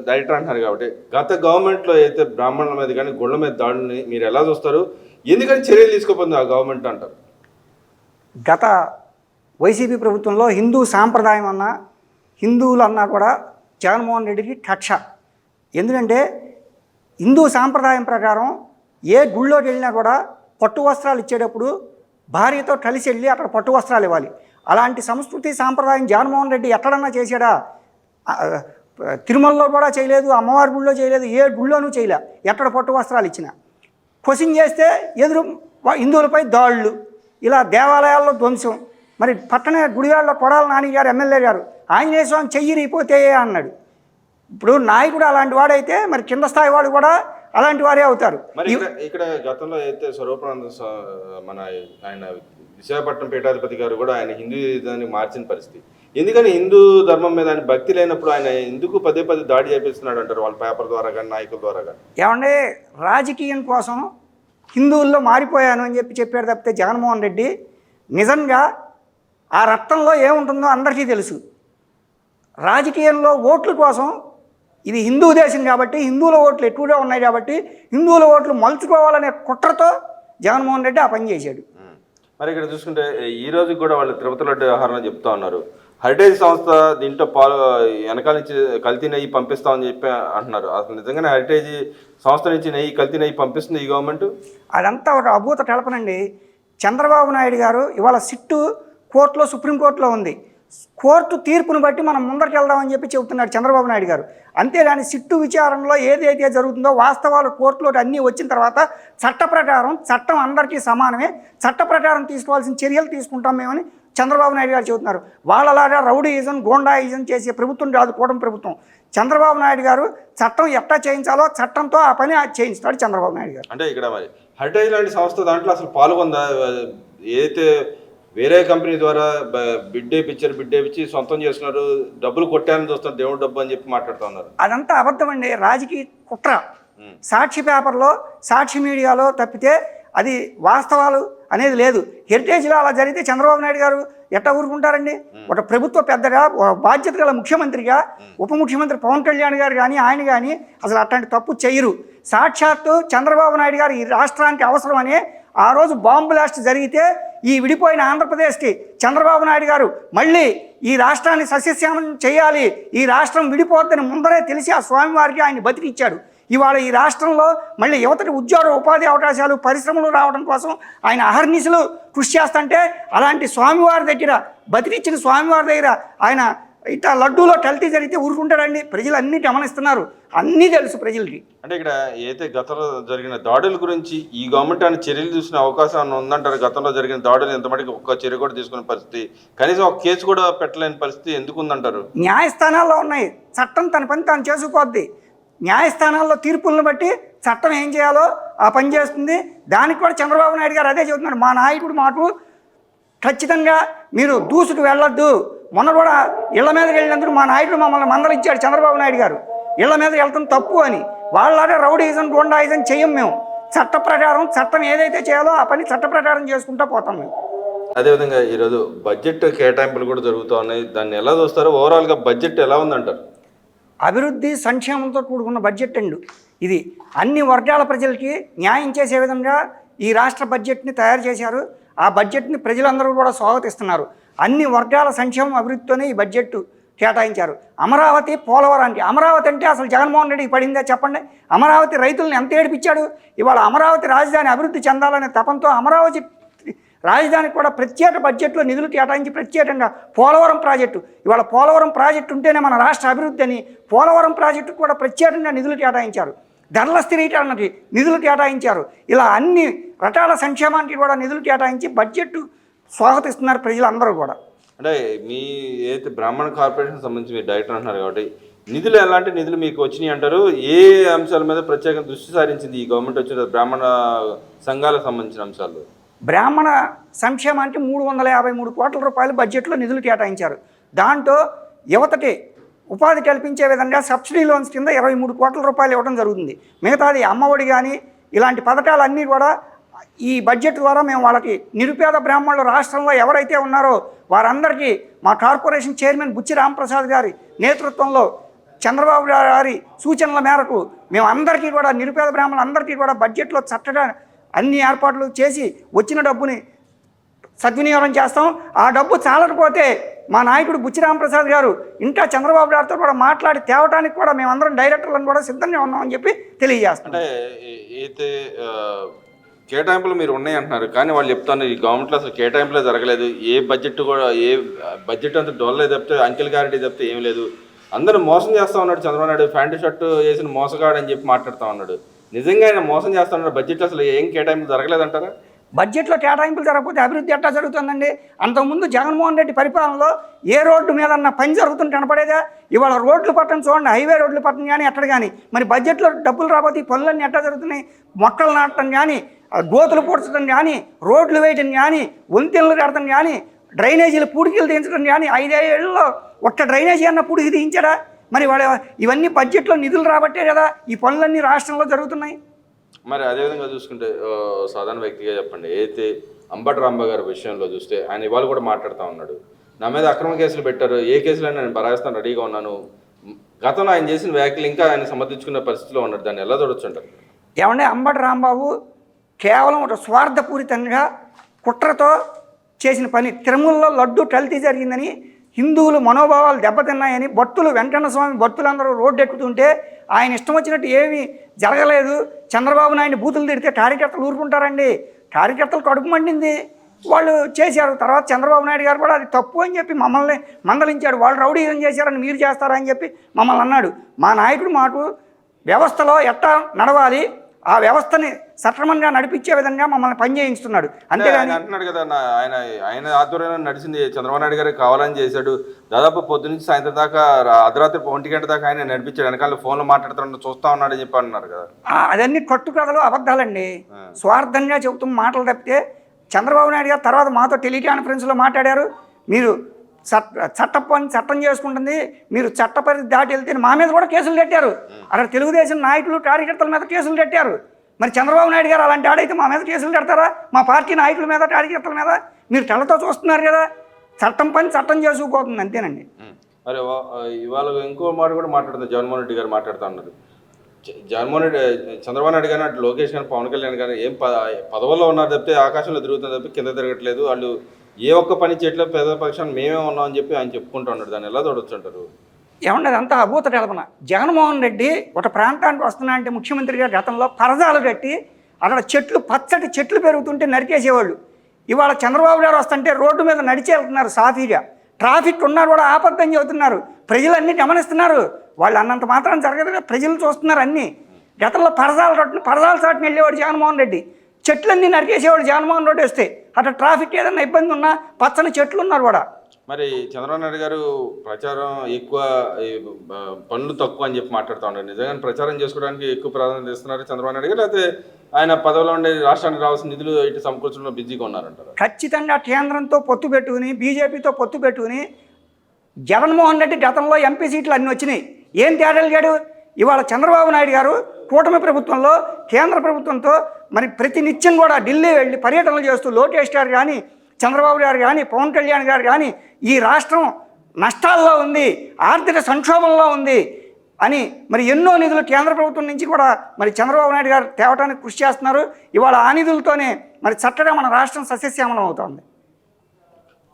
Director అంటున్నారు కాబట్టి గత గవర్నమెంట్లో అయితే బ్రాహ్మణుల మీద కానీ గొళ్ళ మీద దాడుని మీరు ఎలా చూస్తారు? ఎందుకని చర్యలు తీసుకోపోతుంది ఆ గవర్నమెంట్ అంటారు? గత వైసీపీ ప్రభుత్వంలో హిందూ సాంప్రదాయం అన్నా హిందువులు అన్నా కూడా జగన్మోహన్ రెడ్డికి కక్ష. ఎందుకంటే హిందూ సాంప్రదాయం ప్రకారం ఏ గుళ్ళోకి వెళ్ళినా కూడా పట్టు వస్త్రాలు ఇచ్చేటప్పుడు భార్యతో కలిసి వెళ్ళి అక్కడ పట్టు వస్త్రాలు ఇవ్వాలి. అలాంటి సంస్కృతి సాంప్రదాయం జగన్మోహన్ రెడ్డి ఎక్కడన్నా చేశాడా? తిరుమలలో కూడా చేయలేదు, అమ్మవారి గుళ్ళో చేయలేదు, ఏ గుళ్ళోనూ చేయలే. ఎక్కడ పట్టు వస్త్రాలు ఇచ్చినా క్వశ్చన్ చేస్తే ఎదురు హిందువులపై దాడులు, ఇలా దేవాలయాల్లో ధ్వంసం. మరి పట్టణ గుడివాడలో కొడాల నాని గారు ఎమ్మెల్యే గారు ఆంజనేయ స్వామి చెయ్యిరిపోతే అన్నాడు. ఇప్పుడు నాయకుడు అలాంటి వాడైతే మరి కింద స్థాయి వాడు కూడా అలాంటి వారే అవుతారు. మరి ఇక్కడ గతంలో అయితే స్వరూపానంద మన ఆయన విశాఖపట్నం పీఠాధిపతి గారు కూడా ఆయన హిందూయిజాన్ని మార్చిన పరిస్థితి. ఎందుకని హిందూ ధర్మం మీద ఆయన భక్తి లేనప్పుడు ఆయన ఎందుకు పదే పదే దాడి చేపిస్తున్నాడు అంటారు వాళ్ళ పేపర్ ద్వారా కానీ నాయకుల ద్వారా కానీ? ఏమంటే రాజకీయం కోసం హిందువుల్లో మారిపోయాను అని చెప్పాడు తప్పితే జగన్మోహన్ రెడ్డి నిజంగా ఆ రక్తంలో ఏముంటుందో అందరికీ తెలుసు. రాజకీయంలో ఓట్ల కోసం ఇది హిందూ దేశం కాబట్టి హిందువుల ఓట్లు ఎక్కువగా ఉన్నాయి కాబట్టి హిందువుల ఓట్లు మలుచుకోవాలనే కుట్రతో జగన్మోహన్ రెడ్డి ఆ పని చేశాడు. మరి ఇక్కడ చూసుకుంటే ఈ రోజు కూడా వాళ్ళు తిరుపతి లడ్డు వ్యవహారం చెప్తా ఉన్నారు. హెరిటేజ్ సంస్థ దీంట్లో వెనకాల నుంచి కల్తీ నెయ్యి పంపిస్తామని చెప్పి అంటున్నారు. అసలు నిజంగానే హెరిటేజ్ సంస్థ నుంచి కల్తీ నెయ్యి పంపిస్తుంది ఈ గవర్నమెంట్? అదంతా ఒక అభూత కల్పనండి. చంద్రబాబు నాయుడు గారు ఇవాళ సిట్టు కోర్టులో సుప్రీంకోర్టులో ఉంది. కోర్టు తీర్పును బట్టి మనం ముందరికి వెళ్దామని చెప్పి చెబుతున్నాడు చంద్రబాబు నాయుడు గారు. అంతేగాని సిట్టు విచారణలో ఏదైతే జరుగుతుందో వాస్తవాలు కోర్టులోకి అన్నీ వచ్చిన తర్వాత చట్ట ప్రకారం చట్టం అందరికీ సమానమే, చట్ట ప్రకారం తీసుకోవాల్సిన చర్యలు తీసుకుంటాం మేమని చంద్రబాబు నాయుడు గారు చెబుతున్నారు. వాళ్ళలాగా రౌడీయిజం గోండాయిజం చేసే ప్రభుత్వం కాదు కూటమి ప్రభుత్వం. చంద్రబాబు నాయుడు గారు చట్టం ఎట్లా చేయించాలో చట్టంతో ఆ పని చేయిస్తాడు చంద్రబాబు నాయుడు గారు. అంటే ఇక్కడ మరి హెరిటేజ్ లాంటి సంస్థ దాంట్లో అసలు పాల్గొందా? ఏదైతే వేరే కంపెనీ ద్వారా బిడ్ వేయించి సొంతం చేస్తున్నారు, డబ్బులు కొట్టారని చూస్తున్నారు, దేవుడు డబ్బు అని చెప్పి మాట్లాడుతూ ఉన్నారు. అదంతా అబద్ధం అండి, రాజకీయ కుట్ర. సాక్షి పేపర్లో సాక్షి మీడియాలో తప్పితే అది వాస్తవాలు అనేది లేదు. హెరిటేజ్లో అలా జరిగితే చంద్రబాబు నాయుడు గారు ఎట్లా ఊరుకుంటారండి? ఒక ప్రభుత్వ పెద్దగా బాధ్యత గల ముఖ్యమంత్రిగా ఉప ముఖ్యమంత్రి పవన్ కళ్యాణ్ గారు కానీ ఆయన కానీ అసలు అట్లాంటి తప్పు చేయరు. సాక్షాత్తు చంద్రబాబు నాయుడు గారు ఈ రాష్ట్రానికి అవసరమనే ఆ రోజు బాంబు బ్లాస్ట్ జరిగితే ఈ విడిపోయిన ఆంధ్రప్రదేశ్కి చంద్రబాబు నాయుడు గారు మళ్ళీ ఈ రాష్ట్రాన్ని సస్యశ్యామం చేయాలి, ఈ రాష్ట్రం విడిపోద్దని ముందరే తెలిసి ఆ స్వామివారికి ఆయన బతికిచ్చాడు. ఇవాళ ఈ రాష్ట్రంలో మళ్ళీ యువతకి ఉద్యోగ ఉపాధి అవకాశాలు పరిశ్రమలు రావడం కోసం ఆయన అహర్నిశలు కృషి చేస్తుంటే అలాంటి స్వామివారి దగ్గర బతికిచ్చిన స్వామివారి దగ్గర ఆయన ఇట్లా లడ్డూలో కల్తీ జరిగితే ఊరుకుంటాడండి? ప్రజలు అన్నీ గమనిస్తున్నారు, అన్నీ తెలుసు ప్రజలకి. అంటే ఇక్కడ ఏదైతే గతంలో జరిగిన దాడుల గురించి ఈ గవర్నమెంట్ అని చర్యలు చూసిన అవకాశం ఉందంటారు. గతంలో జరిగిన దాడులు ఎంతమందికి ఒక్క చర్య కూడా తీసుకునే పరిస్థితి, కనీసం ఒక కేసు కూడా పెట్టలేని పరిస్థితి ఎందుకు ఉందంటారు? న్యాయస్థానాల్లో ఉన్నాయి, చట్టం తన పని తాను చేసుకుపోద్ది. న్యాయస్థానాల్లో తీర్పులను బట్టి చట్టం ఏం చేయాలో ఆ పని చేస్తుంది. దానికి కూడా చంద్రబాబు నాయుడు గారు అదే చెబుతున్నాడు. మా నాయకుడు మాకు ఖచ్చితంగా మీరు దూసుకు వెళ్ళొద్దు. మొన్న కూడా ఇళ్ల మీదకి వెళ్ళినందుకు మా నాయకుడు మమ్మల్ని మందలిచ్చాడు చంద్రబాబు నాయుడు గారు. ఇళ్ల మీద వెళ్తాం తప్పు అని. వాళ్ళలాగా రౌడీయిజం గోండాయిజం చేయం మేము. చట్ట ప్రకారం చట్టం ఏదైతే చేయాలో ఆ పని చట్ట ప్రకారం చేసుకుంటూ పోతాం మేము. అదేవిధంగా ఈరోజు బడ్జెట్ కేటాయింపులు కూడా జరుగుతూ ఉన్నాయి. దాన్ని ఎలా చూస్తారు? ఓవరాల్గా బడ్జెట్ ఎలా ఉందంటారు? అభివృద్ధి సంక్షేమంతో కూడుకున్న బడ్జెట్ అండి ఇది. అన్ని వర్గాల ప్రజలకి న్యాయం చేసే విధంగా ఈ రాష్ట్ర బడ్జెట్ని తయారు చేశారు. ఆ బడ్జెట్ని ప్రజలందరూ కూడా స్వాగతిస్తున్నారు. అన్ని వర్గాల సంక్షేమం అభివృద్ధితోనే ఈ బడ్జెట్ కేటాయించారు. అమరావతి పోలవరానికి, అమరావతి అంటే అసలు జగన్మోహన్ రెడ్డికి పడిందా చెప్పండి? అమరావతి రైతులను ఎంత ఏడిపించాడు. ఇవాళ అమరావతి రాజధాని అభివృద్ధి చెందాలనే తపంతో అమరావతి రాజధానికి కూడా ప్రత్యేక బడ్జెట్లో నిధులు కేటాయించి ప్రత్యేకంగా పోలవరం ప్రాజెక్టు, ఇవాళ పోలవరం ప్రాజెక్టు ఉంటేనే మన రాష్ట్ర అభివృద్ధి అని పోలవరం ప్రాజెక్టుకు కూడా ప్రత్యేకంగా నిధులు కేటాయించారు. ధరల స్థిరీకరణకి నిధులు కేటాయించారు. ఇలా అన్ని రకాల సంక్షేమానికి కూడా నిధులు కేటాయించి బడ్జెట్ స్వాగతిస్తున్నారు ప్రజలందరూ కూడా. అంటే మీ ఏదైతే బ్రాహ్మణ కార్పొరేషన్ సంబంధించి మీరు డైరెక్టర్ అంటున్నారు కాబట్టి నిధులు ఎలాంటి నిధులు మీకు వచ్చినాయి అంటారు? ఏ అంశాల మీద ప్రత్యేకంగా దృష్టి సారించింది ఈ గవర్నమెంట్ వచ్చిన బ్రాహ్మణ సంఘాలకు సంబంధించిన అంశాలు? బ్రాహ్మణ సంక్షేమానికి 353 కోట్ల రూపాయలు బడ్జెట్లో నిధులు కేటాయించారు. దాంట్లో యువతకి ఉపాధి కల్పించే విధంగా సబ్సిడీ లోన్స్ కింద 23 కోట్ల రూపాయలు ఇవ్వడం జరుగుతుంది. మిగతాది అమ్మఒడి కానీ ఇలాంటి పథకాలన్నీ కూడా ఈ బడ్జెట్ ద్వారా మేము వాళ్ళకి నిరుపేద బ్రాహ్మణులు రాష్ట్రంలో ఎవరైతే ఉన్నారో వారందరికీ మా కార్పొరేషన్ చైర్మన్ బుచ్చి రాంప్రసాద్ గారి నేతృత్వంలో చంద్రబాబు గారి సూచనల మేరకు మేము అందరికీ కూడా నిరుపేద బ్రాహ్మణులందరికీ కూడా బడ్జెట్లో చట్టగా అన్ని ఏర్పాట్లు చేసి వచ్చిన డబ్బుని సద్వినియోగం చేస్తాం. ఆ డబ్బు చాలకపోతే మా నాయకుడు బుచ్చిరామప్రసాద్ గారు ఇంకా చంద్రబాబు గారితో కూడా మాట్లాడి తేవటానికి కూడా మేమందరం డైరెక్టర్లను కూడా సిద్ధంగా ఉన్నామని చెప్పి తెలియజేస్తాం. అంటే అయితే కేటాయింపులు మీరు ఉన్నాయి అంటున్నారు, కానీ వాళ్ళు చెప్తాను ఈ గవర్నమెంట్లో అసలు కేటాయింపులే జరగలేదు. ఏ బడ్జెట్ కూడా ఏ బడ్జెట్ అంతా డొల్లే తప్పితే అంకెల్ గ్యారెంటీ తప్పితే ఏం లేదు. అందరూ మోసం చేస్తా ఉన్నాడు చంద్రబాబు నాయుడు, ప్యాంటు షర్టు వేసిన మోసగాడు అని చెప్పి మాట్లాడుతూ ఉన్నాడు. నిజంగా ఆయన మోసం చేస్తా ఉన్నాడు. బడ్జెట్లో అసలు ఏం కేటాయింపులు జరగలేదంటారా? బడ్జెట్లో కేటాయింపులు జరగకపోతే అభివృద్ధి ఎట్లా జరుగుతుందండి? అంతకుముందు జగన్మోహన్ రెడ్డి పరిపాలనలో ఏ రోడ్డు మీద పని జరుగుతుంటే కనపడేదా? ఇవాళ రోడ్లు పట్టణం చూడండి, హైవే రోడ్లు పట్టణం కానీ ఎక్కడ కానీ. మరి బడ్జెట్లో డబ్బులు రాకపోతే ఈ పనులన్నీ ఎట్లా జరుగుతున్నాయి? మొక్కలు నాటడం కానీ, గోతులు పూడ్చడం కానీ, రోడ్లు వేయటం కానీ, వంతెనలు కడటం కానీ, డ్రైనేజీలు పూడికలు తీయించడం కానీ 5 ఏళ్లలో ఒక్క డ్రైనేజీ అన్న పూడికి తీయించారా? మరి వాడు ఇవన్నీ బడ్జెట్లో నిధులు రాబట్టే కదా ఈ పనులన్నీ రాష్ట్రంలో జరుగుతున్నాయి. మరి అదేవిధంగా చూసుకుంటే సాధారణ వ్యక్తిగా చెప్పండి, అయితే అంబటి రాంబాబు గారి విషయంలో చూస్తే ఆయన ఇవాళ కూడా మాట్లాడుతూ ఉన్నాడు, నా మీద అక్రమ కేసులు పెట్టారు, ఏ కేసులైనా నేను బరాయిస్తాను రెడీగా ఉన్నాను. గతంలో ఆయన చేసిన వ్యాఖ్యలు ఇంకా ఆయన సమర్థించుకునే పరిస్థితిలో ఉన్నాడు. దాన్ని ఎలా చూడొచ్చు అంటారు? ఏమంటే అంబటి రాంబాబు కేవలం ఒక స్వార్థపూరితంగా కుట్రతో చేసిన పని. తిరుమలలో లడ్డు కల్తీ జరిగిందని, హిందువులు మనోభావాలు దెబ్బతిన్నాయని భక్తులు వెంకన్న స్వామి భక్తులందరూ రోడ్డు ఎక్కుతుంటే ఆయన ఇష్టం వచ్చినట్టు ఏమీ జరగలేదు. చంద్రబాబు నాయుడు బూతులు తిడితే కార్యకర్తలు ఊరుకుంటారండి? కార్యకర్తలు కడుపు మండింది, వాళ్ళు చేశారు. తర్వాత చంద్రబాబు నాయుడు గారు కూడా అది తప్పు అని చెప్పి మమ్మల్ని మందలించాడు. వాళ్ళు రౌడీజం చేశారని మీరు చేస్తారా అని చెప్పి మమ్మల్ని అన్నాడు. మా నాయకుడు మాకు వ్యవస్థలో ఎట్టా నడవాలి, ఆ వ్యవస్థని సక్రమంగా నడిపించే విధంగా మమ్మల్ని పనిచేయిస్తున్నాడు. అంతేగాని అంటున్నాడు కదా, ఆయన ఆధ్వర్యంలో నడిచింది చంద్రబాబు నాయుడు గారికి కావాలని చేశాడు. దాదాపు పొద్దు నుంచి సాయంత్రం దాకా అర్ధరాత్రి 1 గంట దాకా ఆయన నడిపించాడు. వెనకాల ఫోన్లో మాట్లాడుతున్నా చూస్తా ఉన్నాడని చెప్పి అన్నారు కదా. అదన్నీ కట్టుకథలు, అబద్ధాలండి. స్వార్థంగా చెబుతున్న మాటలు తప్పితే చంద్రబాబు నాయుడు గారు తర్వాత మాతో టెలికాన్ఫరెన్స్లో మాట్లాడారు. మీరు చట్టం చేసుకుంటుంది, మీరు చట్టపరిధి దాటి వెళ్తే మా మీద కూడా కేసులు కట్టారు. అక్కడ తెలుగుదేశం నాయకులు కార్యకర్తల మీద కేసులు కట్టారు. మరి చంద్రబాబు నాయుడు గారు అలాంటి ఆడైతే మా మీద కేసులు కడతారా? మా పార్టీ నాయకుల మీద కార్యకర్తల మీద మీరు కళ్ళతో చూస్తున్నారు కదా. చట్టం చేసుకుపోతుంది, అంతేనండి. మరి ఇవాళ ఇంకో మాట కూడా మాట్లాడుతుంది, జగన్మోహన్ రెడ్డి గారు మాట్లాడుతూ ఉన్నారు. చంద్రబాబు నాయుడు కానీ అటు లోకేష్ కానీ పవన్ కళ్యాణ్ కానీ ఏం పదవుల్లో ఉన్నారు తప్పితే ఆకాశంలో తిరుగుతుంది తప్పితే కింద తిరగట్లేదు. వాళ్ళు ఏ ఒక్క పని చేయట్లేదు, పేద పక్షాన్ని మేమే ఉన్నామని చెప్పి ఆయన చెప్పుకుంటూ ఉన్నాడు. దాన్ని ఎలా చూడొచ్చు అంటారు? ఏమన్నా అంతా అభూత కల్పన. జగన్మోహన్ రెడ్డి ఒక ప్రాంతానికి వస్తున్నా అంటే ముఖ్యమంత్రిగా గతంలో పరదాలు కట్టి అక్కడ పచ్చటి చెట్లు పెరుగుతుంటే నరికేసేవాళ్ళు. ఇవాళ చంద్రబాబు గారు వస్తుంటే రోడ్డు మీద నడిచి వెళ్తున్నారు సాఫీగా. ట్రాఫిక్ ఉన్నారు కూడా ఆపద్దని చెబుతున్నారు. ప్రజలన్నీ గమనిస్తున్నారు. వాళ్ళు అన్నంత మాత్రం జరగదు, ప్రజలు చూస్తున్నారు అన్నీ. గతంలో పరదాల చాటుని వెళ్ళేవాడు జగన్మోహన్ రెడ్డి, చెట్లన్నీ నరికేసేవాడు జగన్మోహన్ రెడ్డి వస్తే. అట్లా ట్రాఫిక్ ఏదైనా ఇబ్బంది ఉన్నా పచ్చని చెట్లు ఉన్నారు కూడా. మరి చంద్రబాబు నాయుడు గారు ప్రచారం ఎక్కువ, పనులు తక్కువ అని చెప్పి మాట్లాడుతూ ఉన్నారు. నిజంగా ప్రచారం చేసుకోవడానికి ఎక్కువ ప్రాధాన్యత ఇస్తున్నారు చంద్రబాబు నాయుడు గారు, లేకపోతే ఆయన పదవిలో ఉండే రాష్ట్రానికి రావాల్సిన నిధులు ఇటు సమకూర్చడంలో బిజీగా ఉన్నారంటారు? ఖచ్చితంగా కేంద్రంతో పొత్తు పెట్టుకుని, బీజేపీతో పొత్తు పెట్టుకుని జగన్మోహన్ రెడ్డి గతంలో ఎంపీ సీట్లు అన్నీ వచ్చినాయి. ఏం తేడాలు లేడు. ఇవాళ చంద్రబాబు నాయుడు గారు కూటమి ప్రభుత్వంలో కేంద్ర ప్రభుత్వంతో మరి ప్రతినిత్యం కూడా ఢిల్లీ వెళ్ళి పర్యటనలు చేస్తూ లోకేష్ గారు కానీ, చంద్రబాబు గారు కానీ, పవన్ కళ్యాణ్ గారు కానీ ఈ రాష్ట్రం నష్టాల్లో ఉంది, ఆర్థిక సంక్షోభంలో ఉంది అని మరి ఎన్నో నిధులు కేంద్ర ప్రభుత్వం నుంచి కూడా మరి చంద్రబాబు నాయుడు గారు తేవటానికి కృషి చేస్తున్నారు. ఇవాళ ఆ నిధులతోనే మరి చక్కగా మన రాష్ట్రం సస్యశ్యామలం అవుతోంది.